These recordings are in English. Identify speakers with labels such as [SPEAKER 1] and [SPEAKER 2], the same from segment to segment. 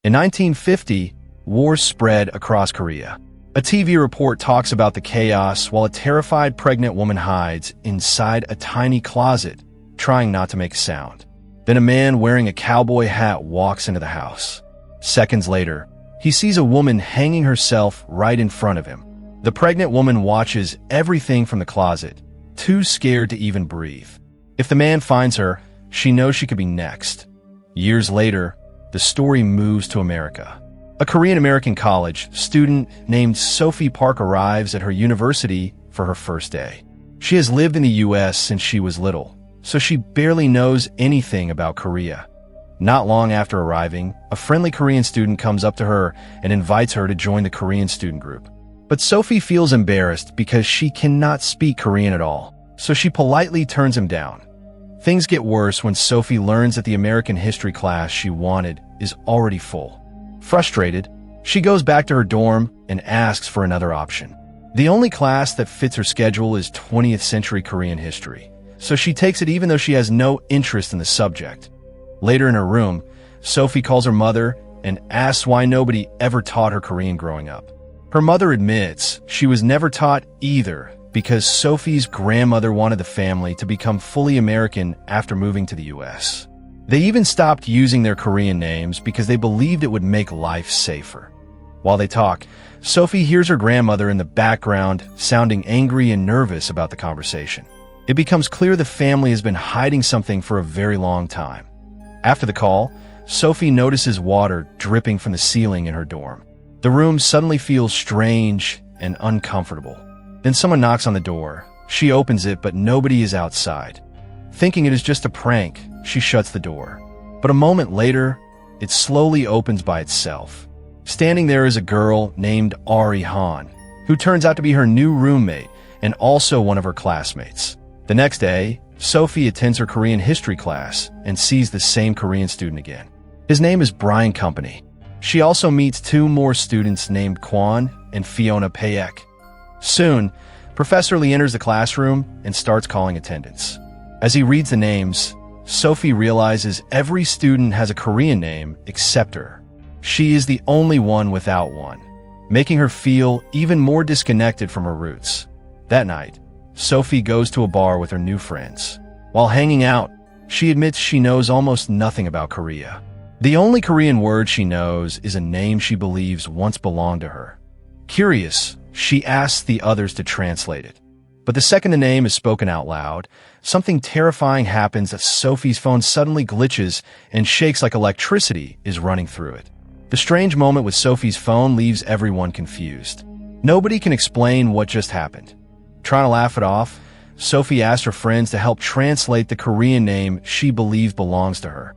[SPEAKER 1] In 1950, war spread across Korea. A TV report talks about the chaos while a terrified pregnant woman hides inside a tiny closet, trying not to make a sound. Then a man wearing a cowboy hat walks into the house. Seconds later, he sees a woman hanging herself right in front of him. The pregnant woman watches everything from the closet, too scared to even breathe. If the man finds her, she knows she could be next. Years later, the story moves to America. A Korean-American college student named Sophie Park arrives at her university for her first day. She has lived in the U.S. since she was little, so she barely knows anything about Korea. Not long after arriving, a friendly Korean student comes up to her and invites her to join the Korean student group. But Sophie feels embarrassed because she cannot speak Korean at all, so she politely turns him down. Things get worse when Sophie learns that the American history class she wanted is already full. Frustrated, she goes back to her dorm and asks for another option. The only class that fits her schedule is 20th century Korean history, so she takes it even though she has no interest in the subject. Later in her room, Sophie calls her mother and asks why nobody ever taught her Korean growing up. Her mother admits she was never taught either because Sophie's grandmother wanted the family to become fully American after moving to the U.S. They even stopped using their Korean names because they believed it would make life safer. While they talk, Sophie hears her grandmother in the background sounding angry and nervous about the conversation. It becomes clear the family has been hiding something for a very long time. After the call, Sophie notices water dripping from the ceiling in her dorm. The room suddenly feels strange and uncomfortable. Then someone knocks on the door. She opens it, but nobody is outside. Thinking it is just a prank, she shuts the door. But a moment later, it slowly opens by itself. Standing there is a girl named Ari Han, who turns out to be her new roommate and also one of her classmates. The next day, Sophie attends her Korean history class and sees the same Korean student again. His name is Brian Company. She also meets two more students named Kwon and Fiona Payek. Soon, Professor Lee enters the classroom and starts calling attendance. As he reads the names, Sophie realizes every student has a Korean name except her. She is the only one without one, making her feel even more disconnected from her roots. That night, Sophie goes to a bar with her new friends. While hanging out, she admits she knows almost nothing about Korea. The only Korean word she knows is a name she believes once belonged to her. Curious, she asks the others to translate it. But the second the name is spoken out loud, something terrifying happens as Sophie's phone suddenly glitches and shakes like electricity is running through it. The strange moment with Sophie's phone leaves everyone confused. Nobody can explain what just happened. Trying to laugh it off, Sophie asks her friends to help translate the Korean name she believes belongs to her.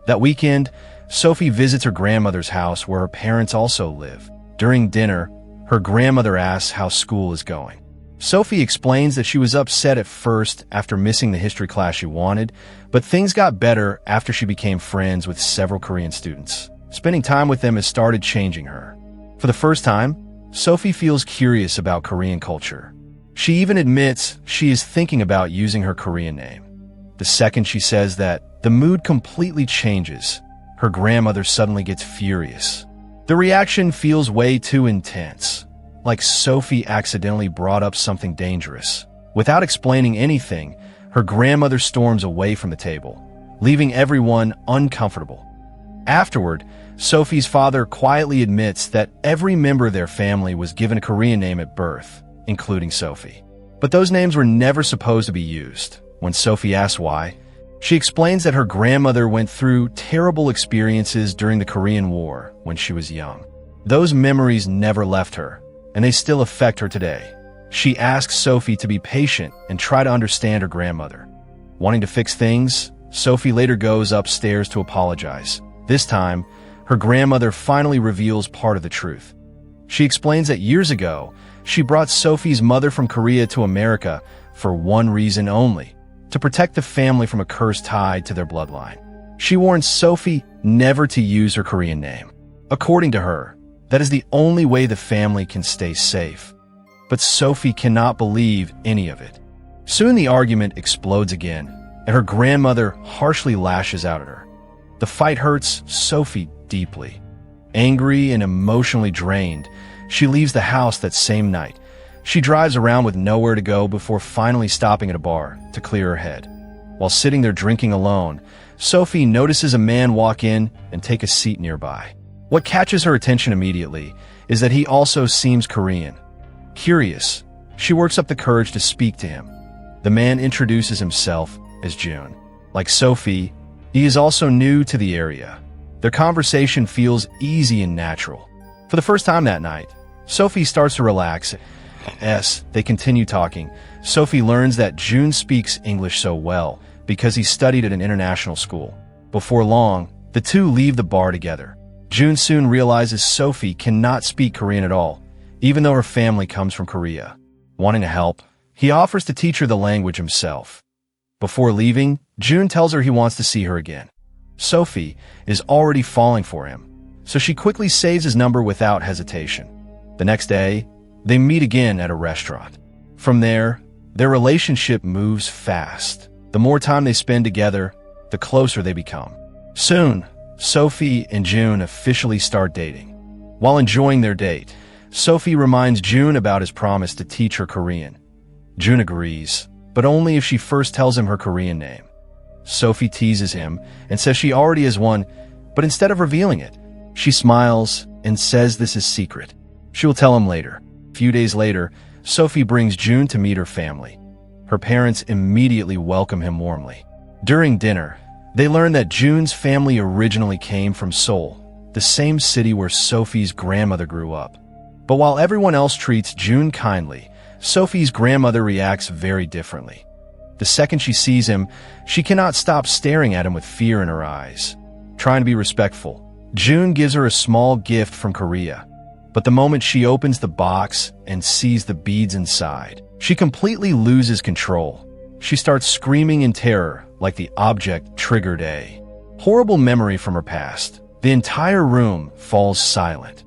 [SPEAKER 1] That weekend, Sophie visits her grandmother's house where her parents also live. During dinner, her grandmother asks how school is going. Sophie explains that she was upset at first after missing the history class she wanted, but things got better after she became friends with several Korean students. Spending time with them has started changing her. For the first time, Sophie feels curious about Korean culture. She even admits she is thinking about using her Korean name. The second she says that, the mood completely changes. Her grandmother suddenly gets furious. The reaction feels way too intense, like Sophie accidentally brought up something dangerous. Without explaining anything, her grandmother storms away from the table, leaving everyone uncomfortable. Afterward, Sophie's father quietly admits that every member of their family was given a Korean name at birth, including Sophie. But those names were never supposed to be used. When Sophie asks why, she explains that her grandmother went through terrible experiences during the Korean War when she was young. Those memories never left her, and they still affect her today. She asks Sophie to be patient and try to understand her grandmother. Wanting to fix things, Sophie later goes upstairs to apologize. This time, her grandmother finally reveals part of the truth. She explains that years ago, she brought Sophie's mother from Korea to America for one reason only: to protect the family from a curse tied to their bloodline. She warns Sophie never to use her Korean name. According to her, that is the only way the family can stay safe. But Sophie cannot believe any of it. Soon the argument explodes again, and her grandmother harshly lashes out at her. The fight hurts Sophie deeply. Angry and emotionally drained, she leaves the house that same night. She drives around with nowhere to go before finally stopping at a bar to clear her head. While sitting there drinking alone, Sophie notices a man walk in and take a seat nearby. What catches her attention immediately is that he also seems Korean. Curious, she works up the courage to speak to him. The man introduces himself as June. Like Sophie, he is also new to the area. Their conversation feels easy and natural. For the first time that night, Sophie starts to relax. As they continue talking, Sophie learns that June speaks English so well because he studied at an international school. Before long, the two leave the bar together. June soon realizes Sophie cannot speak Korean at all, even though her family comes from Korea. Wanting to help, he offers to teach her the language himself. Before leaving, June tells her he wants to see her again. Sophie is already falling for him, so she quickly saves his number without hesitation. The next day, they meet again at a restaurant. From there, their relationship moves fast. The more time they spend together, the closer they become. Soon, Sophie and June officially start dating. While enjoying their date, Sophie reminds June about his promise to teach her Korean. June agrees, but only if she first tells him her Korean name. Sophie teases him and says she already has one, but instead of revealing it, she smiles and says this is secret. She will tell him later. A few days later, Sophie brings June to meet her family. Her parents immediately welcome him warmly. During dinner, they learn that June's family originally came from Seoul, the same city where Sophie's grandmother grew up. But while everyone else treats June kindly, Sophie's grandmother reacts very differently. The second she sees him, she cannot stop staring at him with fear in her eyes. Trying to be respectful, June gives her a small gift from Korea. But the moment she opens the box and sees the beads inside, she completely loses control. She starts screaming in terror like the object triggered a horrible memory from her past. The entire room falls silent.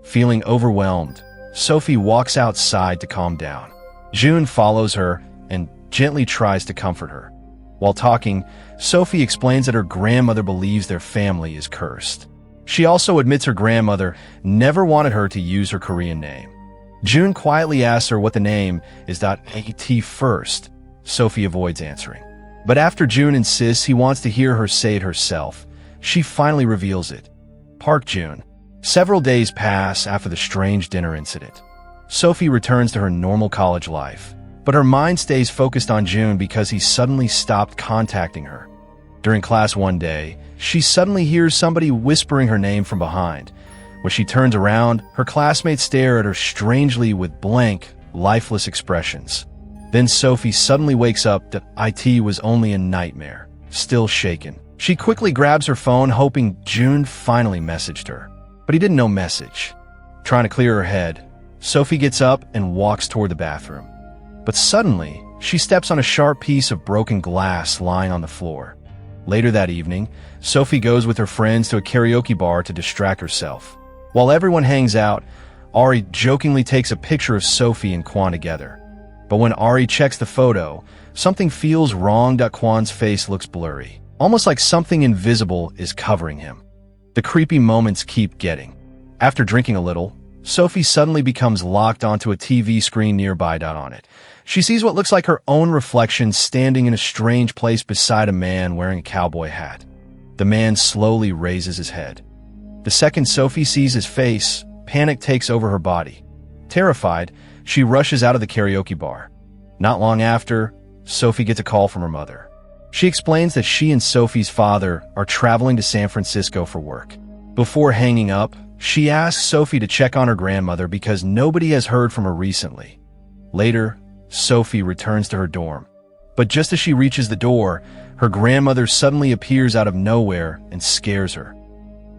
[SPEAKER 1] Feeling overwhelmed, Sophie walks outside to calm down. June follows her and gently tries to comfort her. While talking, Sophie explains that her grandmother believes their family is cursed. She also admits her grandmother never wanted her to use her Korean name. June quietly asks her what the name is. At first, Sophie avoids answering. But after June insists he wants to hear her say it herself, she finally reveals it. Park June. Several days pass after the strange dinner incident. Sophie returns to her normal college life, but her mind stays focused on June because he suddenly stopped contacting her. During class one day, she suddenly hears somebody whispering her name from behind. When she turns around, her classmates stare at her strangely with blank, lifeless expressions. Then Sophie suddenly wakes up that it was only a nightmare. Still shaken, she quickly grabs her phone hoping June finally messaged her. But he didn't know message. Trying to clear her head, Sophie gets up and walks toward the bathroom. But suddenly, she steps on a sharp piece of broken glass lying on the floor. Later that evening, Sophie goes with her friends to a karaoke bar to distract herself. While everyone hangs out, Ari jokingly takes a picture of Sophie and Kwan together. But when Ari checks the photo, something feels wrong. Kwan's face looks blurry, almost like something invisible is covering him. The creepy moments keep getting. After drinking a little, Sophie suddenly becomes locked onto a TV screen nearby. On it, she sees what looks like her own reflection standing in a strange place beside a man wearing a cowboy hat. The man slowly raises his head. The second Sophie sees his face, panic takes over her body. Terrified, she rushes out of the karaoke bar. Not long after, Sophie gets a call from her mother. She explains that she and Sophie's father are traveling to San Francisco for work. Before hanging up, she asks Sophie to check on her grandmother because nobody has heard from her recently. Later, Sophie returns to her dorm. But just as she reaches the door, her grandmother suddenly appears out of nowhere and scares her.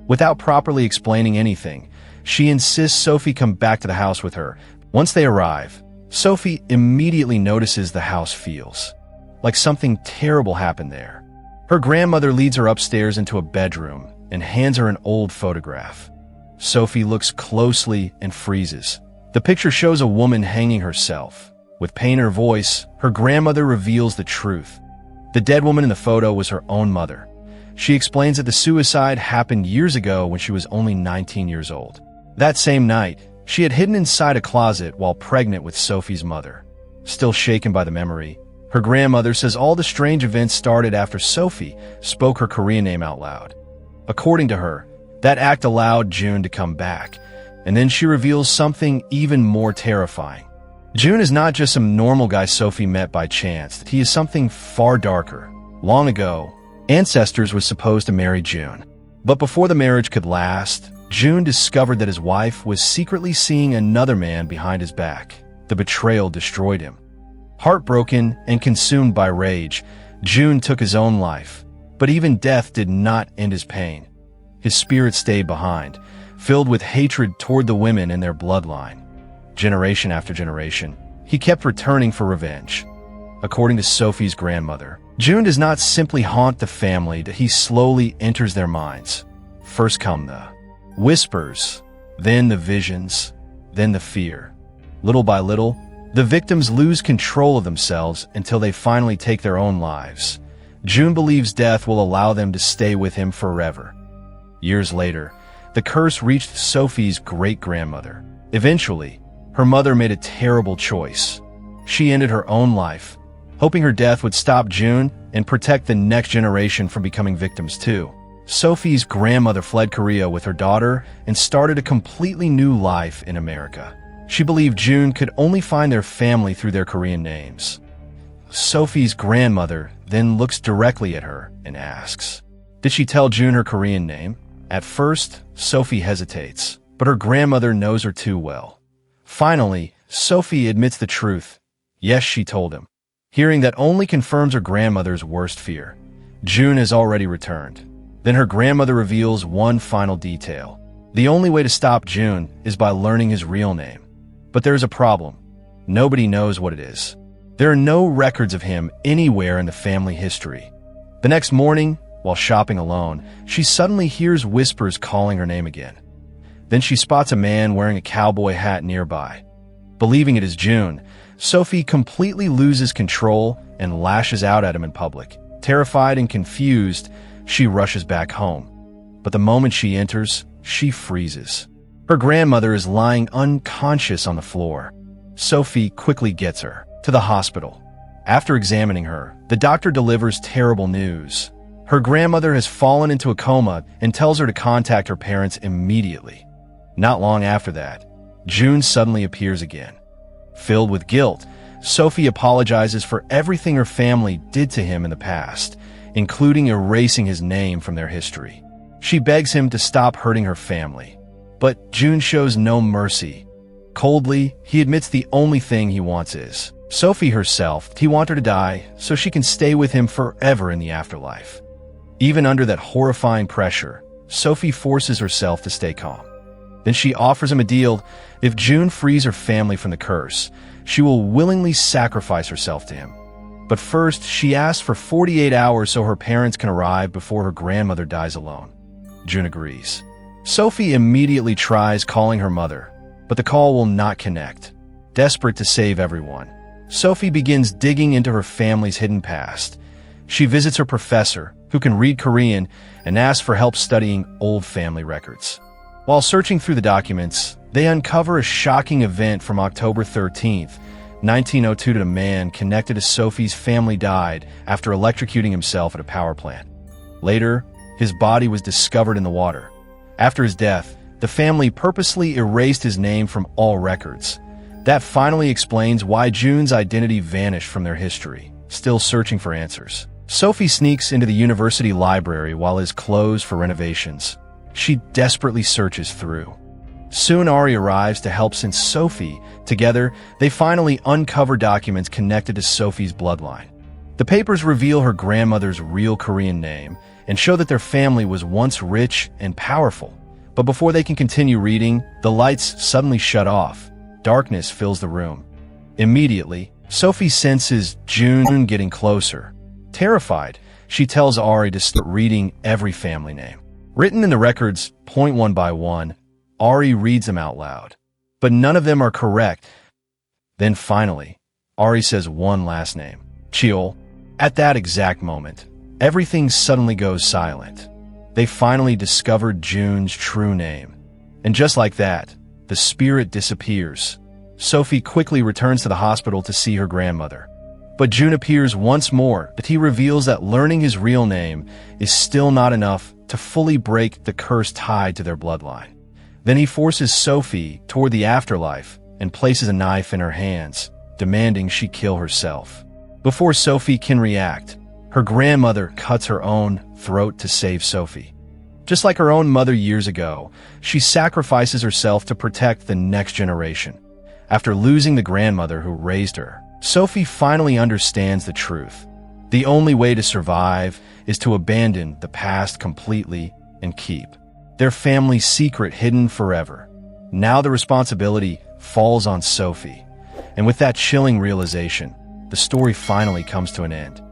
[SPEAKER 1] Without properly explaining anything, she insists Sophie come back to the house with her. Once they arrive, Sophie immediately notices the house feels like something terrible happened there. Her grandmother leads her upstairs into a bedroom and hands her an old photograph. Sophie looks closely and freezes. The picture shows a woman hanging herself. With pain in her voice, her grandmother reveals the truth. The dead woman in the photo was her own mother. She explains that the suicide happened years ago when she was only 19 years old. That same night, she had hidden inside a closet while pregnant with Sophie's mother. Still shaken by the memory, her grandmother says all the strange events started after Sophie spoke her Korean name out loud. According to her, that act allowed June to come back, and then she reveals something even more terrifying. June is not just some normal guy Sophie met by chance. He is something far darker. Long ago, ancestors were supposed to marry June. But before the marriage could last, June discovered that his wife was secretly seeing another man behind his back. The betrayal destroyed him. Heartbroken and consumed by rage, June took his own life. But even death did not end his pain. His spirit stayed behind, filled with hatred toward the women in their bloodline. Generation after generation, he kept returning for revenge. According to Sophie's grandmother, June does not simply haunt the family, he slowly enters their minds. First come the whispers, then the visions, then the fear. Little by little, the victims lose control of themselves until they finally take their own lives. June believes death will allow them to stay with him forever. Years later, the curse reached Sophie's great-grandmother. Eventually, her mother made a terrible choice. She ended her own life, hoping her death would stop June and protect the next generation from becoming victims too. Sophie's grandmother fled Korea with her daughter and started a completely new life in America. She believed June could only find their family through their Korean names. Sophie's grandmother then looks directly at her and asks, "Did she tell June her Korean name?" At first, Sophie hesitates, but her grandmother knows her too well. Finally, Sophie admits the truth. Yes, she told him. Hearing that only confirms her grandmother's worst fear. June has already returned. Then her grandmother reveals one final detail. The only way to stop June is by learning his real name. But there is a problem. Nobody knows what it is. There are no records of him anywhere in the family history. The next morning, while shopping alone, she suddenly hears whispers calling her name again. Then she spots a man wearing a cowboy hat nearby. Believing it is June, Sophie completely loses control and lashes out at him in public. Terrified and confused, she rushes back home. But the moment she enters, she freezes. Her grandmother is lying unconscious on the floor. Sophie quickly gets her to the hospital. After examining her, the doctor delivers terrible news. Her grandmother has fallen into a coma and tells her to contact her parents immediately. Not long after that, June suddenly appears again. Filled with guilt, Sophie apologizes for everything her family did to him in the past, including erasing his name from their history. She begs him to stop hurting her family. But June shows no mercy. Coldly, he admits the only thing he wants is Sophie herself. He wants her to die so she can stay with him forever in the afterlife. Even under that horrifying pressure, Sophie forces herself to stay calm. Then she offers him a deal. If June frees her family from the curse, she will willingly sacrifice herself to him. But first, she asks for 48 hours so her parents can arrive before her grandmother dies alone. June agrees. Sophie immediately tries calling her mother, but the call will not connect. Desperate to save everyone, Sophie begins digging into her family's hidden past. She visits her professor, who can read Korean, and asks for help studying old family records. While searching through the documents, they uncover a shocking event from October 13th, 1902 that a man connected to Sophie's family died after electrocuting himself at a power plant. Later, his body was discovered in the water. After his death, the family purposely erased his name from all records. That finally explains why June's identity vanished from their history. Still searching for answers, Sophie sneaks into the university library while it is closed for renovations. She desperately searches through. Soon Ari arrives to help since Sophie. Together, they finally uncover documents connected to Sophie's bloodline. The papers reveal her grandmother's real Korean name and show that their family was once rich and powerful. But before they can continue reading, the lights suddenly shut off. Darkness fills the room. Immediately, Sophie senses June getting closer. Terrified, she tells Ari to start reading every family name. Written in the records, point one by one, Ari reads them out loud. But none of them are correct. Then finally, Ari says one last name, Cheol. At that exact moment, everything suddenly goes silent. They finally discovered June's true name. And just like that, the spirit disappears. Sophie quickly returns to the hospital to see her grandmother. But June appears once more, but he reveals that learning his real name is still not enough to fully break the curse tied to their bloodline. Then he forces Sophie toward the afterlife and places a knife in her hands, demanding she kill herself. Before Sophie can react, her grandmother cuts her own throat to save Sophie. Just like her own mother years ago, she sacrifices herself to protect the next generation. After losing the grandmother who raised her, Sophie finally understands the truth. The only way to survive is to abandon the past completely and keep their family's secret hidden forever. Now the responsibility falls on Sophie. And with that chilling realization, the story finally comes to an end.